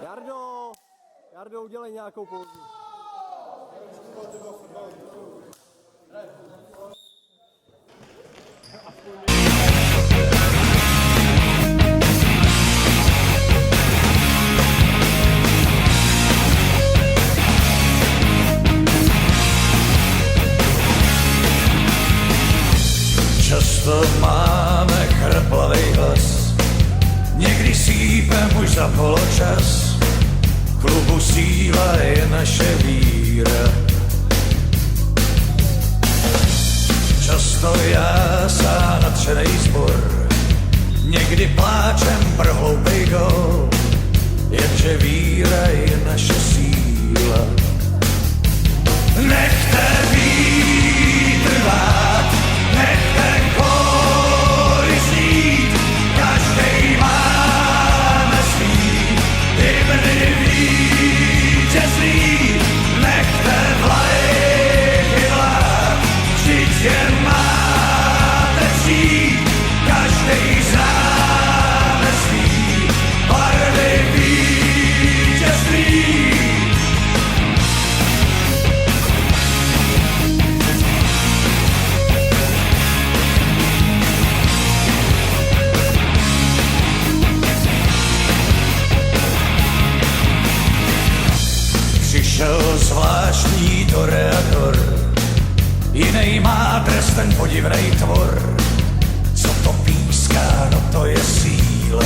Jardo, udělej nějakou pózu. Často máme chraplavej hlas, někdy sípem už za poločas. Klubu síla je naše víra. Často jásá nadšenej zbor, někdy pláčem pro hloupej gól, jenže víra je naše síla. Nechte vítr vát, nechte kóry znít, každej máme svý hymny vítězný. Nechte vlajky vlád, vždyť je máte přijít, každej známe svý barvy vítězný. Přišel zvláštní toreador, jinej má dres, ten podivnej tvor. Co to píská, no to je síla.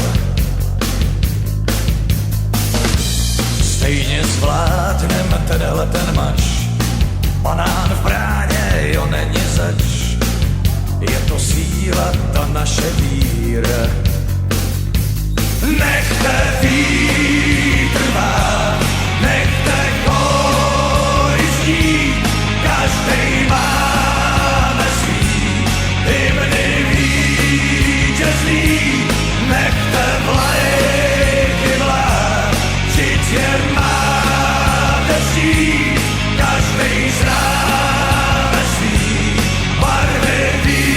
Stejně zvládnem tenhle ten mač, banán v bráně, jo není zač. Je to síla, ta naše víra. Nechte vítr vát, nechte kóry znít, každej máme svý hymny vítězný. Nechte vlajky vlád, vždyť je máte přijít, každej známe svý barvy vítězný.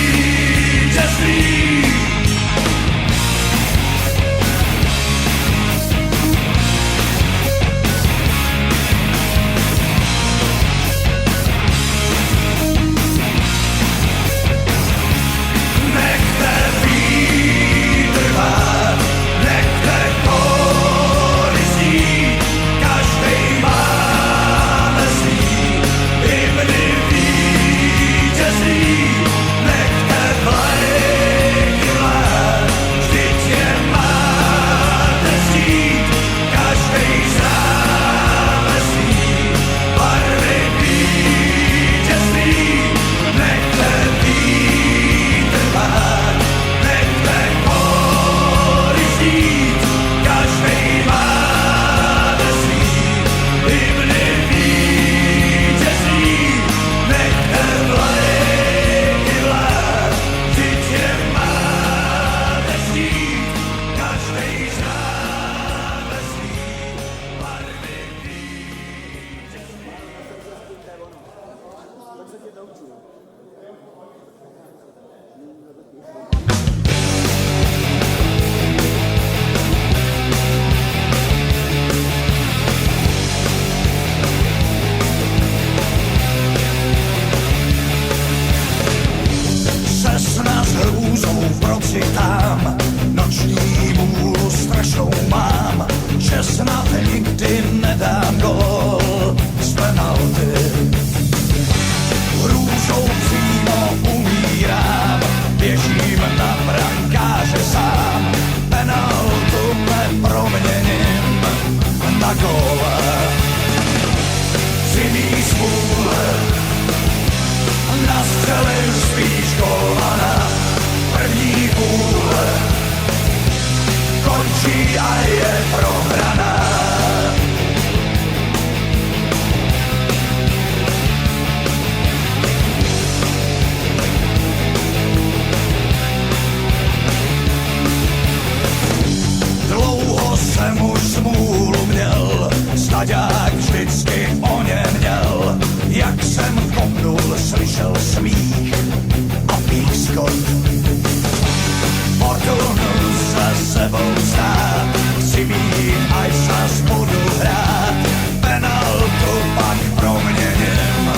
sebou stát, chci mít aj sám. zápas budu hrát, penaltu pak proměním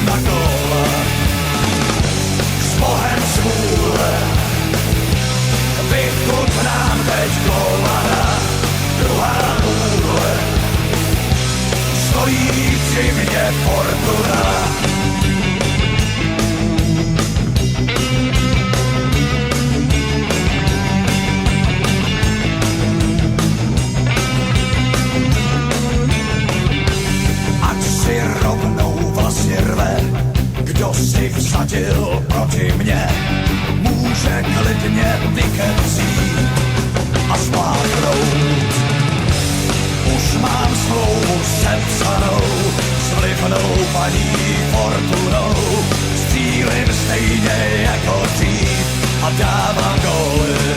na gól. S Bohem svůle, vychutnám teď golmana, druhá vůle, stojí při mě fortuna. Rovnou vlastně rve, kdo si vsadil proti mně, může klidně tiket vzít a spáchnout. Už mám smlouvu sepsanou s vlivnou paní Fortunou, střílim stejně jako dřív a dávám góly.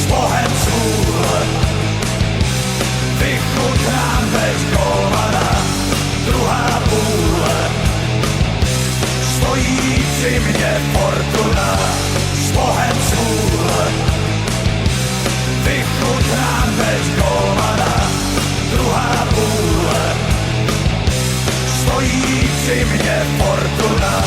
S Bohem svůle, vychutnám teď golmana, druhá půle, stojí při mě fortuna. S Bohem svůle, vychutnám teď golmana, druhá půle, stojí při mě fortuna.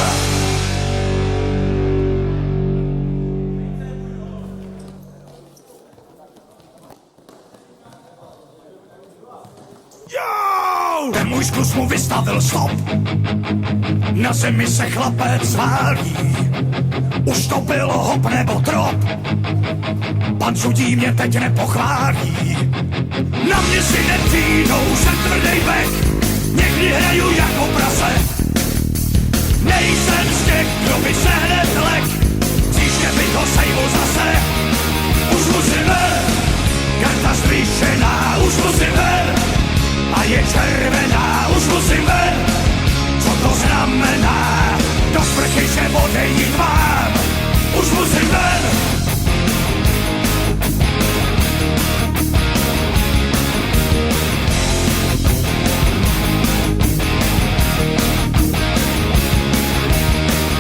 Ten můj zkus mu vystavil stop, na zemi se chlapec válí, už to byl hop nebo trop, pan sudí mě teď nepochválí. Na mě si nepřijdou, jsem tvrdej bek, někdy hraju jako prase, nejsem z těch, kdo by se hned lek, příště by to sejmu zase, už musím ven, karta zvýšená, už musím ven, a je červená, už musím ven. Co to znamená? Do sprchy se odejít mám, už musím ven.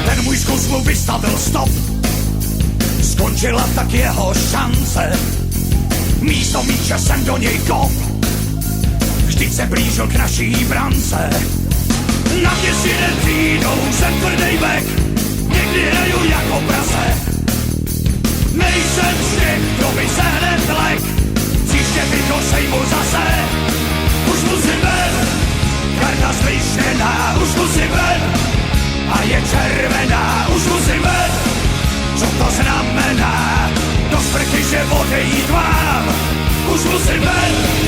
Ten můj zkus mu vystavil stop, skončila tak jeho šance, místo míče jsem do něj kop, vždyť se blížil k naší brance. Na mě si nepřijdou, jsem tvrdej bek, někdy hraju jako prase. Nejsem z těch, kdo by se hned lek, příště by to sejmu zase. Už musím ven, karta zvýšená, už musím ven, a je červená, už musím ven. Co to znamená? Do sprchy že odejít mám, už musím ven.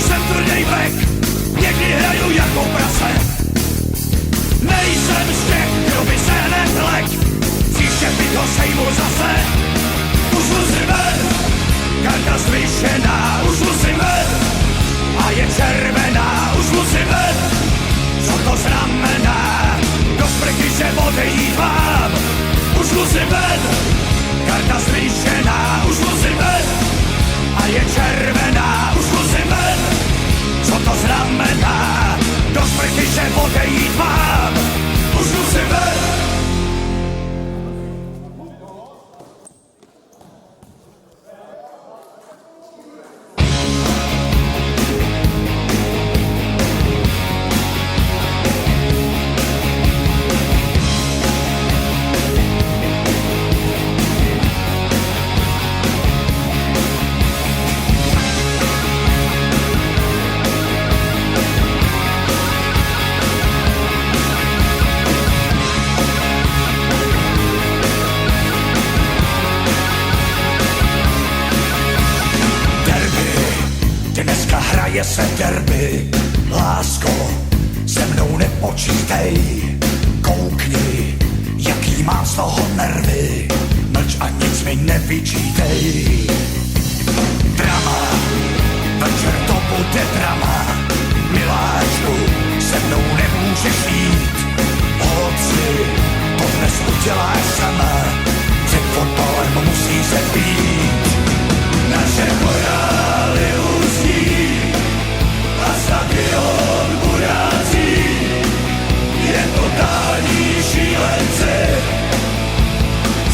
Jsem tvrdej bek, někdy hraju jako prase. Nejsem z těch, kdo by se hned lek, příště by to sejmu zase. Už musím ven, karta zvýšená, už musím ven, a je červená, už musím ven. Co to znamená? Do sprchy se odejít mám, už musím ven, karta zvýšená, už musím ven, a je červená, už musím ven. Co to znamená? Do sprchy se odejít mám, už musím ven. Hraje se derby, lásko, se mnou nepočítej. Koukni, jaký má z toho nervy, mlč a nic mi nevyčítej. Drama, večer to bude drama. Miláčku, se mnou nemůžeš jít. Holci, to dnes uděláš sama. Před fotbalem musí se pít. Naše chorály uzní a stadion burází. Je totální šílenci,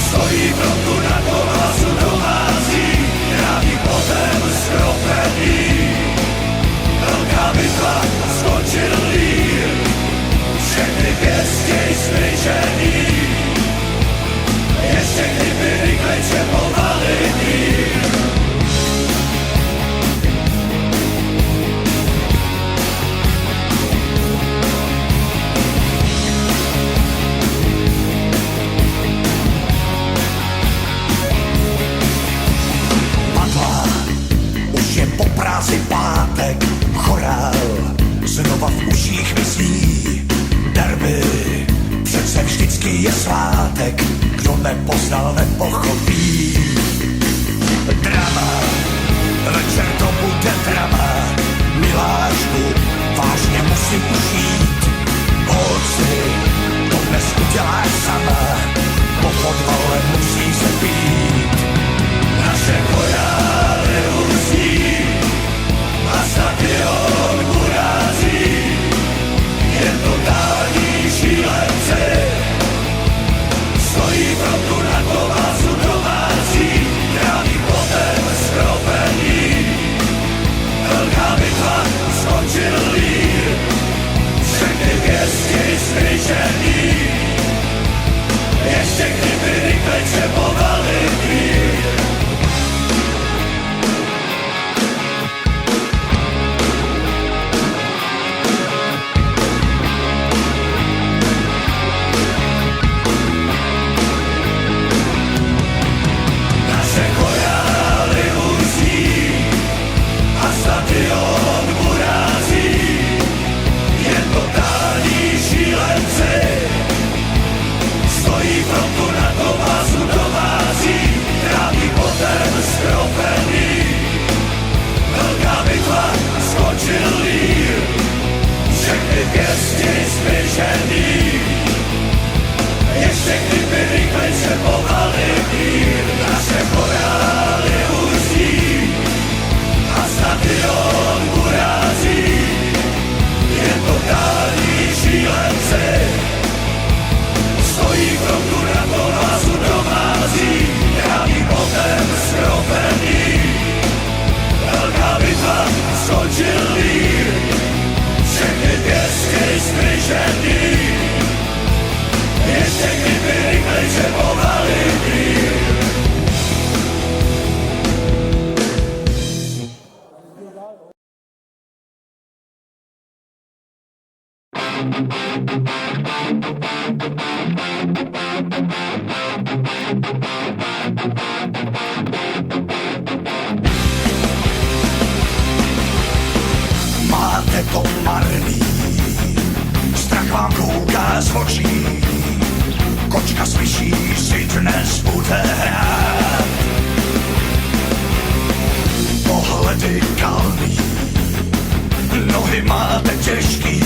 stojí frontu na kovasu domácí, tráví potem skropení. Velká bitva, skočil lír, všechny pěstí smyčený. Ještě kdyby rychlejče povali mír. Po práci pátek, chorál znova v uších visí. Derby, přece vždycky je svátek, kdo nepoznal, nepochopí. Drama, večer to bude drama. Miláčku, vážně musím už jít. Holci, to dnes uděláš sama, po fotbale musí se pít. Naše chorály uzní a stadion burází. Je totální šílenci, stojí frontu na kovasu domácí, tráví potem skropení. Velká bitva, skončil lír, všechny pěstí smyčený. Ještě kdyby rychlejče povali mír. Stadion burází, je totální šílenci, stojí frontu na kovasu domácí, tráví potem skropení. Velká bitva, skočil lír, všechny pěstí smyčený. Ještě kdyby rychlejče povali mír. Naše chorály uzní a stadion burází. Je totální šílenci, stojí frontu na kovasu domácí, tráví potem skropení. Velká bitva, skončil lír, všechny pěstí smyčený. Ještě kdyby rychlejče povali mír. Máte to marný, strach vám kouká z očí. Kočka slyší, si dnes bude hrát. Pohledy kalný, nohy máte těžký,